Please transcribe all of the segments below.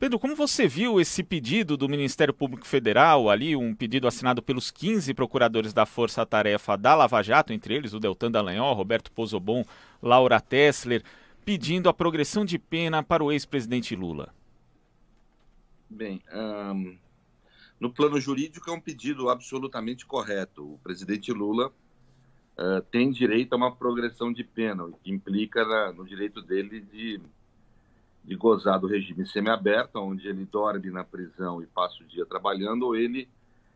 Pedro, como você viu esse pedido do Ministério Público Federal, ali, um pedido assinado pelos 15 procuradores da Força Tarefa da Lava Jato, entre eles o Deltan Dallagnol, Roberto Pozzobon, Laura Tessler, pedindo a progressão de pena para o ex-presidente Lula? Bem, no plano jurídico é um pedido absolutamente correto. O presidente Lula tem direito a uma progressão de pena, o que implica no direito dele de gozar do regime semiaberto, onde ele dorme na prisão e passa o dia trabalhando, ou ele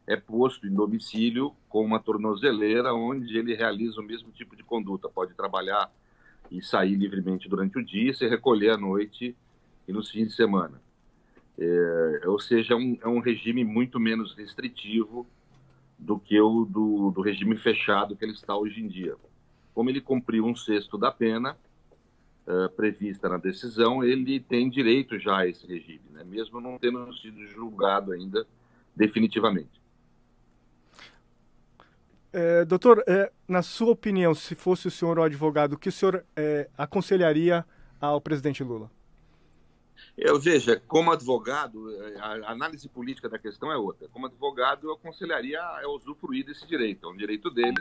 é posto em domicílio com uma tornozeleira, onde ele realiza o mesmo tipo de conduta. Pode trabalhar e sair livremente durante o dia, se recolher à noite e nos fins de semana. Ou seja, é um regime muito menos restritivo do que o do regime fechado que ele está hoje em dia. Como ele cumpriu 1/6 da pena prevista na decisão, ele tem direito já a esse regime, né? Mesmo não tendo sido julgado ainda definitivamente. Doutor, na sua opinião, se fosse o senhor o advogado, o que o senhor aconselharia ao presidente Lula? Veja, como advogado, a análise política da questão é outra. Como advogado, eu aconselharia a usufruir desse direito. É um direito dele.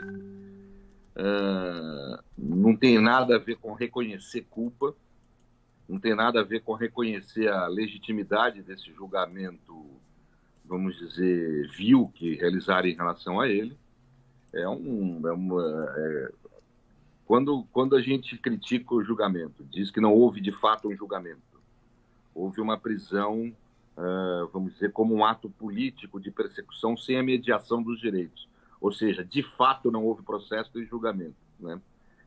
Não tem nada a ver com reconhecer culpa, não tem nada a ver com reconhecer a legitimidade desse julgamento, vamos dizer, vil que realizaram em relação a ele. Quando a gente critica o julgamento, diz que não houve de fato um julgamento, houve uma prisão, vamos dizer, como um ato político de persecução sem a mediação dos direitos. Ou seja, de fato não houve processo de julgamento, né?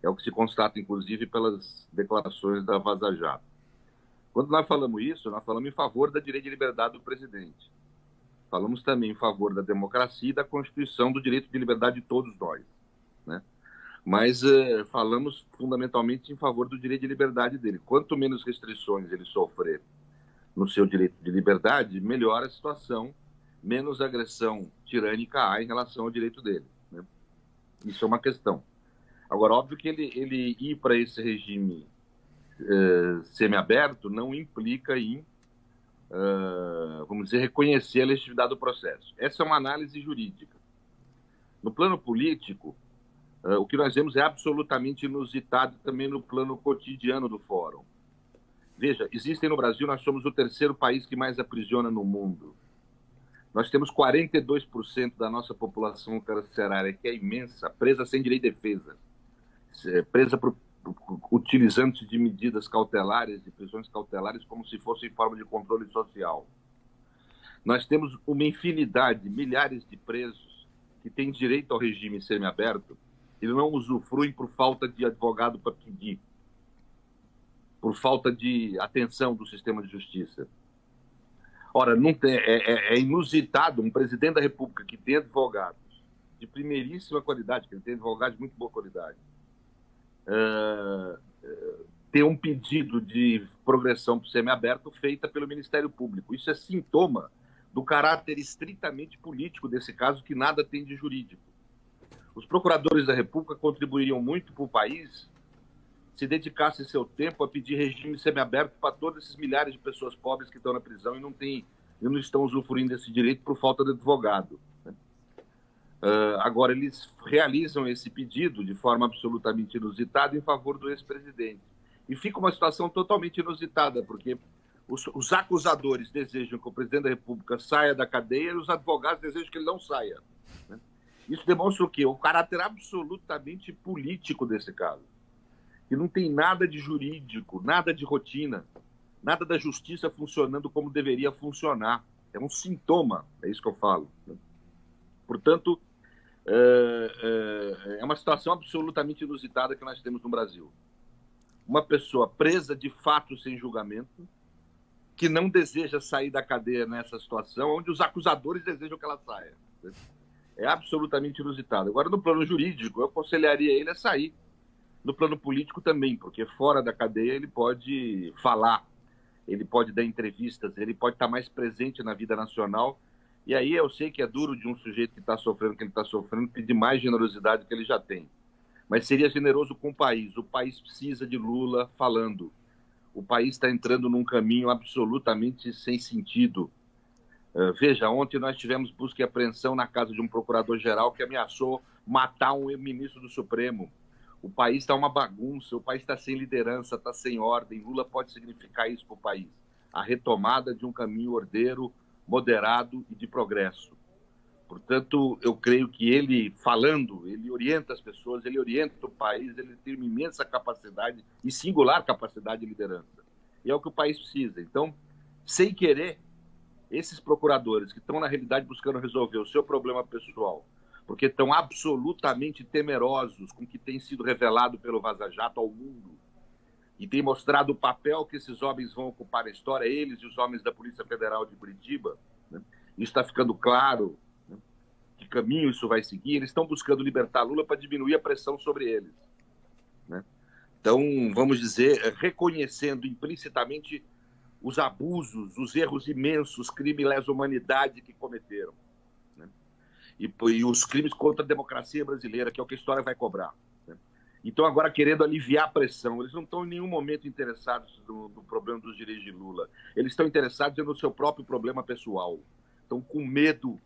É o que se constata, inclusive, pelas declarações da Vaza Jato. Quando nós falamos isso, nós falamos em favor da direito de liberdade do presidente. Falamos também em favor da democracia e da Constituição do direito de liberdade de todos nós, né? Mas falamos fundamentalmente em favor do direito de liberdade dele. Quanto menos restrições ele sofrer no seu direito de liberdade, melhor a situação, menos agressão tirânica há em relação ao direito dele, né? Isso é uma questão. Agora, óbvio que ele ir para esse regime semiaberto não implica em, vamos dizer, reconhecer a legitimidade do processo. Essa é uma análise jurídica. No plano político, o que nós vemos é absolutamente inusitado também no plano cotidiano do Fórum. Veja, existem no Brasil, nós somos o 3º país que mais aprisiona no mundo. Nós temos 42% da nossa população carcerária, que é imensa, presa sem direito de defesa, presa utilizando-se de medidas cautelares, de prisões cautelares, como se fossem forma de controle social. Nós temos uma infinidade, milhares de presos que têm direito ao regime semiaberto e não usufruem por falta de advogado para pedir, por falta de atenção do sistema de justiça. Ora, é inusitado um presidente da República que tem advogados de primeiríssima qualidade, que ele tem advogados de muito boa qualidade, ter um pedido de progressão para o semiaberto feita pelo Ministério Público. Isso é sintoma do caráter estritamente político desse caso, que nada tem de jurídico. Os procuradores da República contribuiriam muito para o país se dedicasse seu tempo a pedir regime semiaberto para todos esses milhares de pessoas pobres que estão na prisão e não estão usufruindo desse direito por falta de advogado, né? Agora, eles realizam esse pedido de forma absolutamente inusitada em favor do ex-presidente. E fica uma situação totalmente inusitada, porque os acusadores desejam que o presidente da República saia da cadeia e os advogados desejam que ele não saia, né? Isso demonstra o quê? O caráter absolutamente político desse caso, que não tem nada de jurídico, nada de rotina, nada da justiça funcionando como deveria funcionar. É um sintoma, é isso que eu falo, né? Portanto, é uma situação absolutamente inusitada que nós temos no Brasil. Uma pessoa presa de fato sem julgamento, que não deseja sair da cadeia nessa situação, onde os acusadores desejam que ela saia, né? É absolutamente inusitado. Agora, no plano jurídico, eu aconselharia ele a sair. No plano político também, porque fora da cadeia ele pode falar, ele pode dar entrevistas, ele pode estar mais presente na vida nacional. E aí eu sei que é duro de um sujeito que está sofrendo o que ele está sofrendo pedir mais generosidade do que ele já tem. Mas seria generoso com o país. O país precisa de Lula falando. o país está entrando num caminho absolutamente sem sentido. Veja, ontem nós tivemos busca e apreensão na casa de um procurador-geral que ameaçou matar um ministro do Supremo. O país está uma bagunça, o país está sem liderança, está sem ordem. Lula pode significar isso para o país. A retomada de um caminho ordeiro, moderado e de progresso. Portanto, eu creio que ele, falando, ele orienta as pessoas, ele orienta o país, ele tem uma imensa capacidade e singular capacidade de liderança. E é o que o país precisa. Então, sem querer, esses procuradores que estão, na realidade, buscando resolver o seu problema pessoal, porque estão absolutamente temerosos com o que tem sido revelado pelo Vaza Jato ao mundo, e tem mostrado o papel que esses homens vão ocupar na história, eles e os homens da Polícia Federal de Curitiba, né? Isso está ficando claro, né? Que caminho isso vai seguir. Eles estão buscando libertar Lula para diminuir a pressão sobre eles, né? Então, vamos dizer, reconhecendo implicitamente os abusos, os erros imensos, crimes lesa humanidade que cometeram, né? E os crimes contra a democracia brasileira, que é o que a história vai cobrar, né? Então, agora querendo aliviar a pressão, eles não estão em nenhum momento interessados no problema dos direitos de Lula. Eles estão interessados no seu próprio problema pessoal. Estão com medo,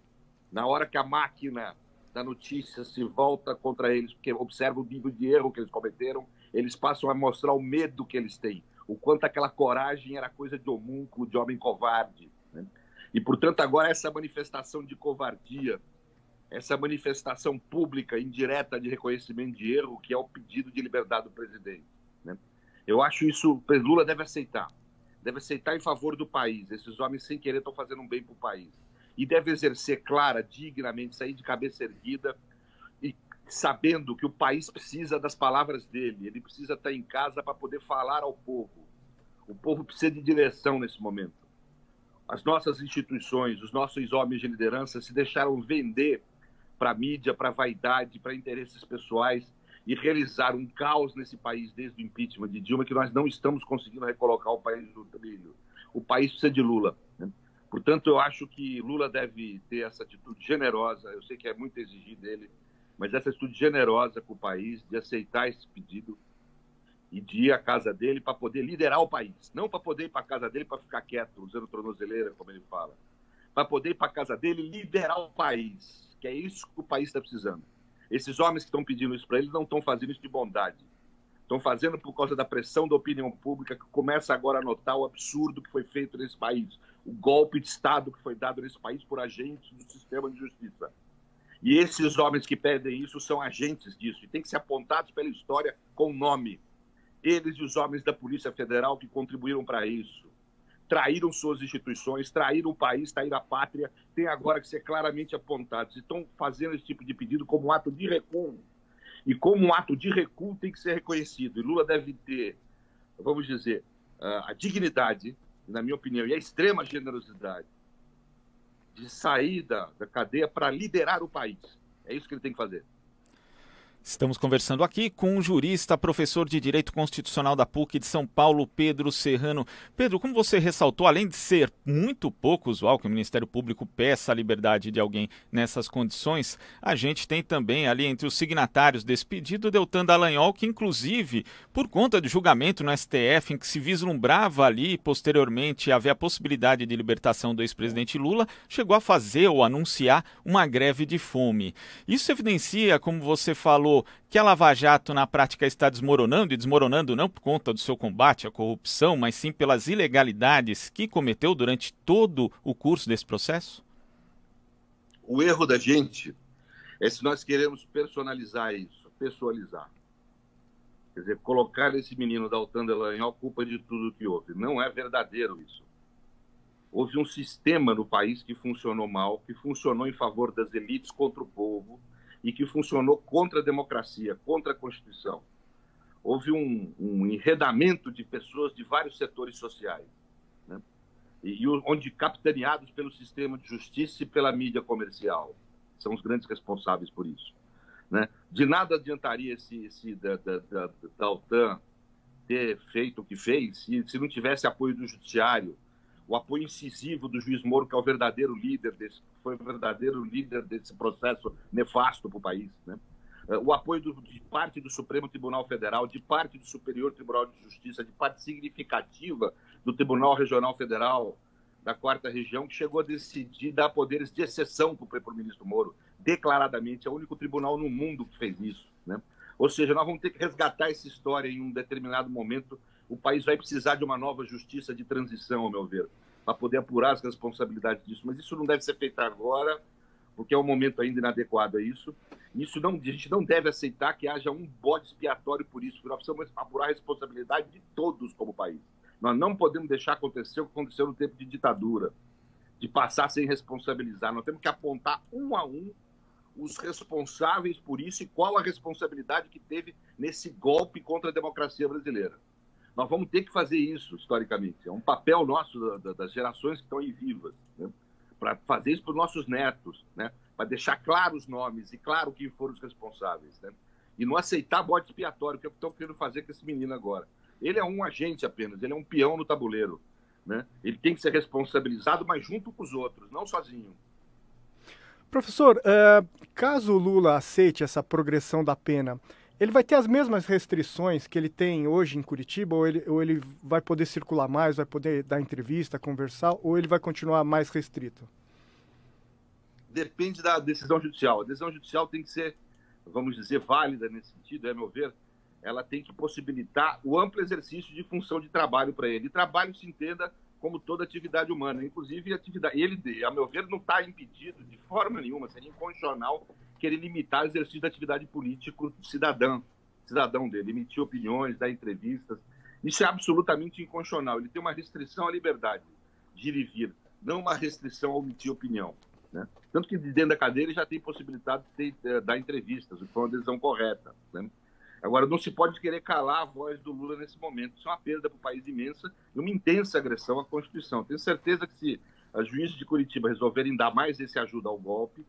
na hora que a máquina da notícia se volta contra eles, porque observa o nível de erro que eles cometeram, eles passam a mostrar o medo que eles têm, o quanto aquela coragem era coisa de homúnculo, de homem covarde, né? E, portanto, agora essa manifestação de covardia, essa manifestação pública, indireta de reconhecimento de erro, que é o pedido de liberdade do presidente, né? Eu acho isso, Lula deve aceitar em favor do país. Esses homens, sem querer, estão fazendo um bem para o país. E deve exercer clara, dignamente, sair de cabeça erguida e sabendo que o país precisa das palavras dele, ele precisa estar em casa para poder falar ao povo. O povo precisa de direção nesse momento. As nossas instituições, os nossos homens de liderança se deixaram vender para a mídia, para a vaidade, para interesses pessoais e realizar um caos nesse país desde o impeachment de Dilma, que nós não estamos conseguindo recolocar o país no trilho. O país precisa de Lula, né? Portanto, eu acho que Lula deve ter essa atitude generosa, eu sei que é muito exigir dele, mas essa atitude generosa com o país, de aceitar esse pedido e de ir à casa dele para poder liderar o país. Não para poder ir para a casa dele para ficar quieto, usando tornozeleira, como ele fala. Para poder ir para a casa dele e liderar o país, que é isso que o país está precisando. Esses homens que estão pedindo isso para ele não estão fazendo isso de bondade. Estão fazendo por causa da pressão da opinião pública, que começa agora a notar o absurdo que foi feito nesse país, o golpe de Estado que foi dado nesse país por agentes do sistema de justiça. E esses homens que pedem isso são agentes disso, e têm que ser apontados pela história com nome. Eles e os homens da Polícia Federal que contribuíram para isso, traíram suas instituições, traíram o país, traíram a pátria, têm agora que ser claramente apontados. E estão fazendo esse tipo de pedido como um ato de recuo. E como um ato de recuo tem que ser reconhecido. E Lula deve ter, vamos dizer, a dignidade, na minha opinião, e a extrema generosidade de sair da cadeia para liderar o país. É isso que ele tem que fazer. Estamos conversando aqui com um jurista, professor de Direito Constitucional da PUC de São Paulo, Pedro Serrano. Pedro, como você ressaltou, além de ser muito pouco usual que o Ministério Público peça a liberdade de alguém nessas condições, a gente tem também ali entre os signatários desse pedido, Deltan Dallagnol, que inclusive, por conta de julgamento no STF, em que se vislumbrava ali posteriormente haver a possibilidade de libertação do ex-presidente Lula, chegou a fazer ou anunciar uma greve de fome. Isso evidencia, como você falou, que a Lava Jato na prática está desmoronando, e desmoronando não por conta do seu combate à corrupção, mas sim pelas ilegalidades que cometeu durante todo o curso desse processo? O erro da gente é se nós queremos personalizar isso, pessoalizar. Quer dizer, colocar nesse menino Deltan Dallagnol culpa de tudo que houve. Não é verdadeiro isso. Houve um sistema no país que funcionou mal, que funcionou em favor das elites contra o povo, e que funcionou contra a democracia, contra a Constituição. Houve um enredamento de pessoas de vários setores sociais, né? Onde capitaneados pelo sistema de justiça e pela mídia comercial. São os grandes responsáveis por isso, né? De nada adiantaria esse Deltan ter feito o que fez se não tivesse apoio do judiciário, o apoio incisivo do juiz Moro, que é o verdadeiro líder foi o verdadeiro líder desse processo nefasto para o país, né? o apoio de parte do Supremo Tribunal Federal, de parte do Superior Tribunal de Justiça, de parte significativa do Tribunal Regional Federal da 4ª Região, que chegou a decidir dar poderes de exceção para o primeiro-ministro Moro, declaradamente. É o único tribunal no mundo que fez isso, né? Ou seja, nós vamos ter que resgatar essa história em um determinado momento. O país vai precisar de uma nova justiça de transição, ao meu ver, para poder apurar as responsabilidades disso. Mas isso não deve ser feito agora, porque é um momento ainda inadequado a isso. A gente não deve aceitar que haja um bode expiatório por isso, porque nós precisamos apurar a responsabilidade de todos como país. Nós não podemos deixar acontecer o que aconteceu no tempo de ditadura, de passar sem responsabilizar. Nós temos que apontar um a um os responsáveis por isso e qual a responsabilidade que teve nesse golpe contra a democracia brasileira. Nós vamos ter que fazer isso, historicamente. É um papel nosso, das gerações que estão aí vivas, né? Para fazer isso para os nossos netos, né? Para deixar claros os nomes e claro quem foram os responsáveis, né? E não aceitar bode expiatório, que é o que estão querendo fazer com esse menino agora. Ele é um agente apenas, ele é um peão no tabuleiro, né? Ele tem que ser responsabilizado, mas junto com os outros, não sozinho. Professor, caso o Lula aceite essa progressão da pena, ele vai ter as mesmas restrições que ele tem hoje em Curitiba, ou ele vai poder circular mais, vai poder dar entrevista, conversar, ou ele vai continuar mais restrito? Depende da decisão judicial. A decisão judicial tem que ser, vamos dizer, válida nesse sentido, a meu ver. Ela tem que possibilitar o amplo exercício de função de trabalho para ele. E trabalho se entenda como toda atividade humana, inclusive atividade. Ele, a meu ver, não está impedido de forma nenhuma, seria inconstitucional querer limitar o exercício da atividade política cidadão dele, emitir opiniões, dar entrevistas. Isso é absolutamente inconstitucional. Ele tem uma restrição à liberdade de ir e vir, não uma restrição a emitir opinião, né? Tanto que dentro da cadeia ele já tem possibilidade de dar entrevistas, o que foi uma decisão correta, né? Agora, não se pode querer calar a voz do Lula nesse momento. Isso é uma perda para o país imensa e uma intensa agressão à Constituição. Tenho certeza que se os juízes de Curitiba resolverem dar mais esse ajuda ao golpe,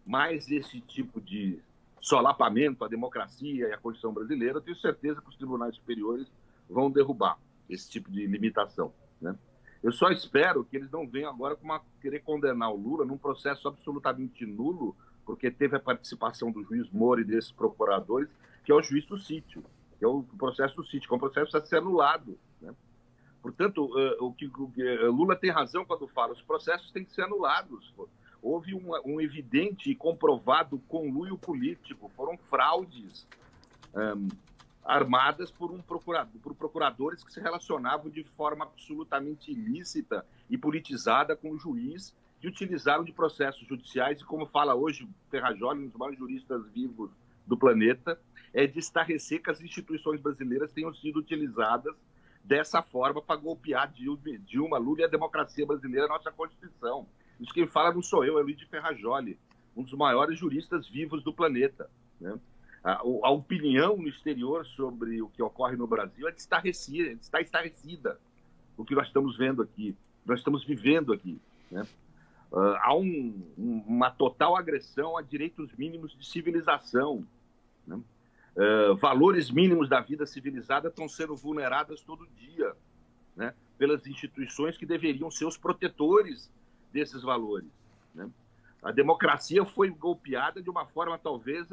mais esse tipo de solapamento à democracia e à Constituição brasileira, eu tenho certeza que os tribunais superiores vão derrubar esse tipo de limitação, né? Eu só espero que eles não venham agora com querer condenar o Lula num processo absolutamente nulo, porque teve a participação do juiz Moro e desses procuradores, que é o juiz do sítio, que é o processo do sítio, que é um processo que precisa ser anulado, né? Portanto, Lula tem razão quando fala, os processos têm que ser anulados. Houve um evidente e comprovado conluio político, foram fraudes armadas por procuradores que se relacionavam de forma absolutamente ilícita e politizada com o juiz, que utilizaram de processos judiciais, e como fala hoje Ferrajoli, um dos maiores juristas vivos do planeta, é de estarrecer que as instituições brasileiras tenham sido utilizadas dessa forma para golpear Dilma, Lula e a democracia brasileira, a nossa Constituição. Isso quem fala não sou eu, é Luiz de Ferrajoli, um dos maiores juristas vivos do planeta, né? A opinião no exterior sobre o que ocorre no Brasil é de está estarrecida, o que nós estamos vendo aqui, nós estamos vivendo aqui, né? Há uma total agressão a direitos mínimos de civilização, né? Valores mínimos da vida civilizada estão sendo vulnerados todo dia, né? Pelas instituições que deveriam ser os protetores desses valores, né? A democracia foi golpeada de uma forma talvez,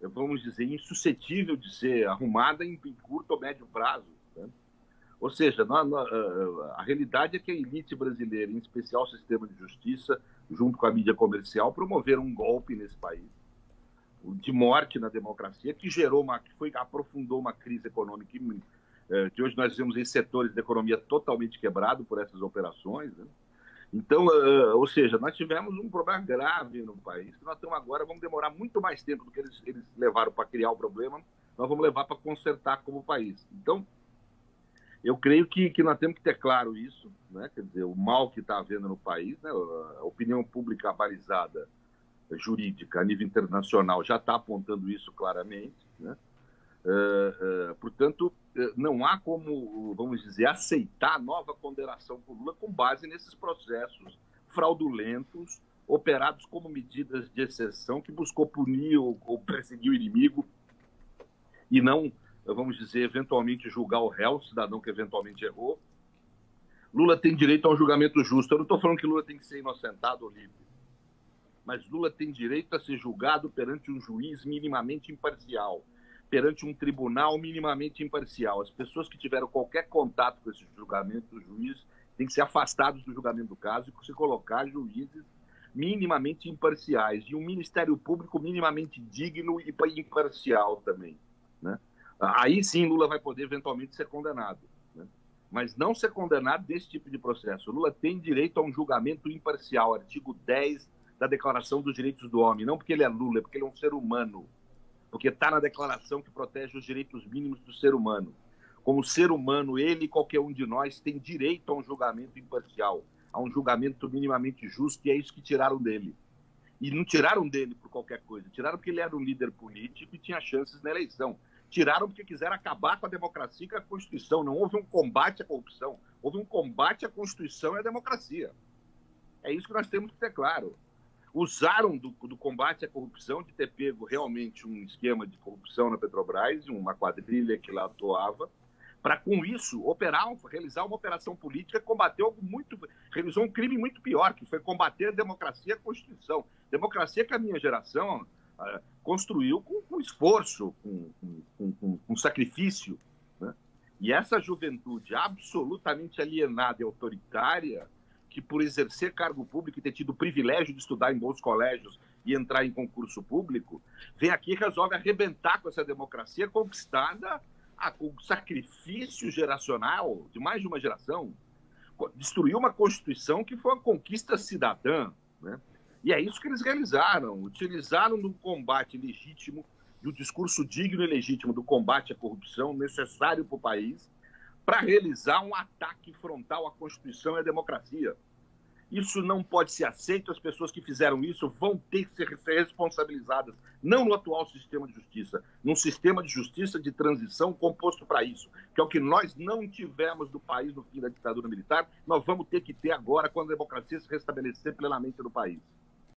vamos dizer, insuscetível de ser arrumada em curto ou médio prazo, né? Ou seja, a realidade é que a elite brasileira, em especial o sistema de justiça, junto com a mídia comercial, promoveram um golpe nesse país, de morte na democracia, que aprofundou uma crise econômica que hoje nós vemos em setores da economia totalmente quebrados por essas operações, né? Então, ou seja, nós tivemos um problema grave no país, que nós estamos agora, vamos demorar muito mais tempo do que eles levaram para criar o problema, nós vamos levar para consertar como país. Então, eu creio que nós temos que ter claro isso, né? Quer dizer, o mal que está havendo no país, né? A opinião pública balizada, jurídica, a nível internacional, já está apontando isso claramente, né? Portanto, não há como, vamos dizer, aceitar nova condenação por Lula com base nesses processos fraudulentos, operados como medidas de exceção, que buscou punir ou perseguir o inimigo e não, vamos dizer, eventualmente julgar o réu, o cidadão que eventualmente errou. Lula tem direito a um julgamento justo. Eu não estou falando que Lula tem que ser inocentado ou livre. mas Lula tem direito a ser julgado perante um juiz minimamente imparcial, perante um tribunal minimamente imparcial. As pessoas que tiveram qualquer contato com esse julgamento do juiz têm que ser afastados do julgamento do caso e se colocar juízes minimamente imparciais e um Ministério Público minimamente digno e imparcial também, né? Aí sim Lula vai poder eventualmente ser condenado, né? Mas não ser condenado desse tipo de processo. Lula tem direito a um julgamento imparcial, artigo 10 da Declaração dos Direitos do Homem, não porque ele é Lula, é porque ele é um ser humano, porque está na declaração que protege os direitos mínimos do ser humano. Como ser humano, ele e qualquer um de nós tem direito a um julgamento imparcial, a um julgamento minimamente justo, e é isso que tiraram dele. E não tiraram dele por qualquer coisa, tiraram porque ele era um líder político e tinha chances na eleição. Tiraram porque quiseram acabar com a democracia e com a Constituição. Não houve um combate à corrupção, houve um combate à Constituição e à democracia. É isso que nós temos que ter claro. Usaram do combate à corrupção, de ter pego realmente um esquema de corrupção na Petrobras, uma quadrilha que lá atuava, para, com isso, realizar uma operação política que realizou um crime muito pior, que foi combater a democracia e a Constituição. Democracia que a minha geração construiu com esforço, com sacrifício, né? E essa juventude absolutamente alienada e autoritária, que por exercer cargo público e ter tido o privilégio de estudar em bons colégios e entrar em concurso público, vem aqui e resolve arrebentar com essa democracia conquistada com sacrifício geracional de mais de uma geração, destruiu uma Constituição que foi uma conquista cidadã, né? E é isso que eles realizaram, utilizaram do combate legítimo, do discurso digno e legítimo do combate à corrupção necessário para o país, para realizar um ataque frontal à Constituição e à democracia. Isso não pode ser aceito, as pessoas que fizeram isso vão ter que ser responsabilizadas, não no atual sistema de justiça, num sistema de justiça de transição composto para isso, que é o que nós não tivemos do país no fim da ditadura militar, nós vamos ter que ter agora quando a democracia se restabelecer plenamente no país.